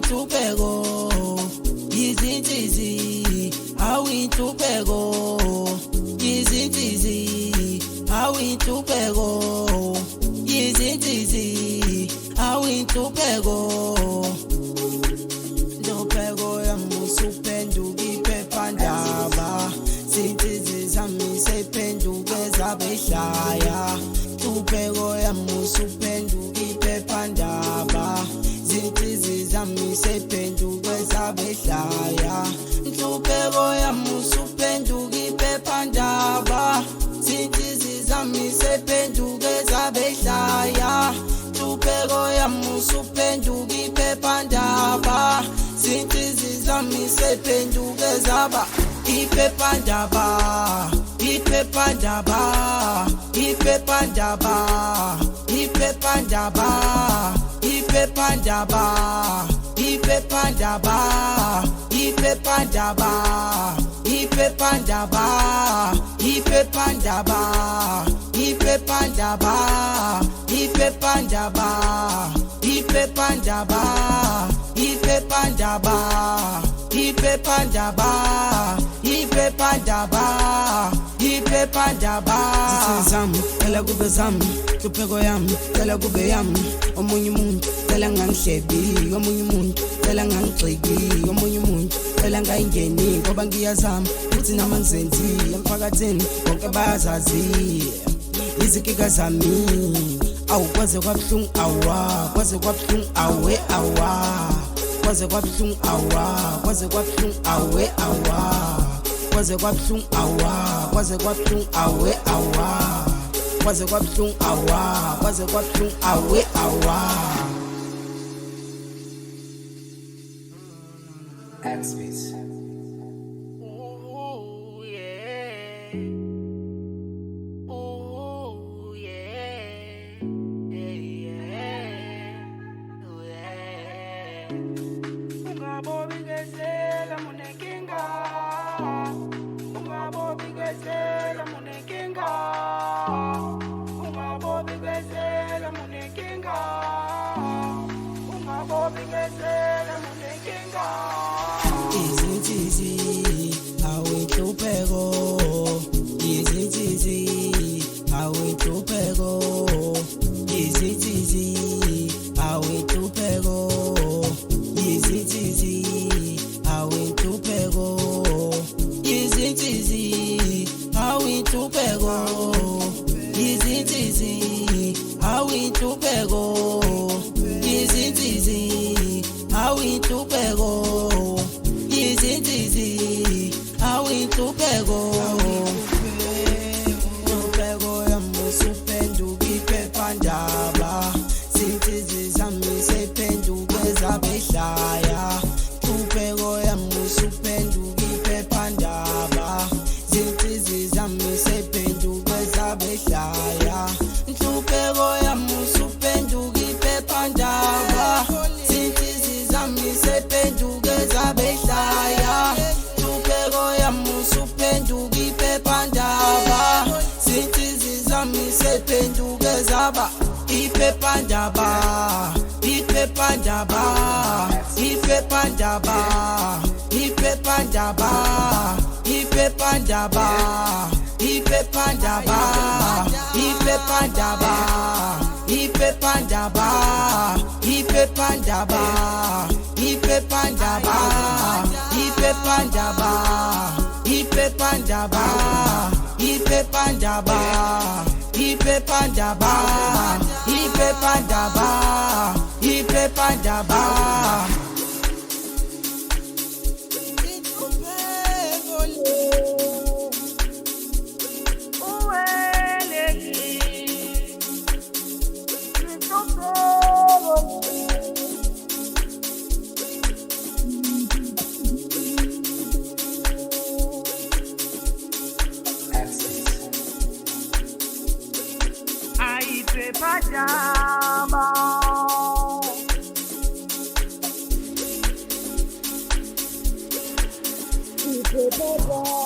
awintubeko izintizi awintubeko izintizi awintubeko izintizi awintubeko ntubeko yamusupenduka iphephandaba zintizi zami sephenduke zabehlaya ntubeko yamusupenduka iphephandaba zintizi zami sephenduke zabehlaya ntubeko yamusupenduka iphephandaba zintizi zami sephenduke zabehlaya ntubeko yamusupenduka iphephandaba zintizi zami sephenduke zaba iphephandaba iphephandaba iphephandaba iphephandaba iphephandaba iphephandaba iphephandaba iphephandaba iphephandaba iphephandaba iphephandaba iphephandaba iphephandaba iphephandaba iphephandaba iphephandaba zami phela kube zami hlupheko yami phela kube yami omunye umuntu phela ngangihlebi omunye umuntu phela ngangigxiki omunye umuntu phela ngayingeni ngoba ngiyazama futhi nama ngizenzi emphakathini bonke bayazazi izikika zami awukwaze kwabuhlungu awa kwaze kwabuhlungu awe awa kwaze kwabuhlungu awa kwaze kwabuhlungu awe awa kwaze kwabuhlungu awa kwaze kwabuhlungu awe awa kwaze kwabuhlungu awa kwaze kwabuhlungu awe awa Axis. Ooh, yeah. Ooh, yeah. Yeah. Ooh, yeah. Ungabobigezela munekinga. Ungabobigezela munekinga. Ungabobigezela munekinga. Ungabobigezela munekinga. Izintizi awintubeko izintizi awintubeko izintizi awintubeko izintizi awintubeko izintizi awintubeko izintizi awintubeko izintizi awintubeko izintizi awintubeko ntubeko yamusupenduka iphephandaba zintizi zami sephenduke zabehlaya ntubeko yamusupenduka iphephandaba zintizi zami sephenduke zabehlaya ntubeko yamusupenduka iphephandaba zintizi zami sephenduke zabehlaya ntubeko yamusupenduka iphephandaba zintizi zami sephenduke zaba iphephandaba iphephandaba iphephandaba iphephandaba iphephandaba iphephandaba iphephandaba iphephandaba iphephandaba iphephandaba iphephandaba iphephandaba iphephandaba iphephandaba iphephandaba iphephandaba Pajama. Pajama.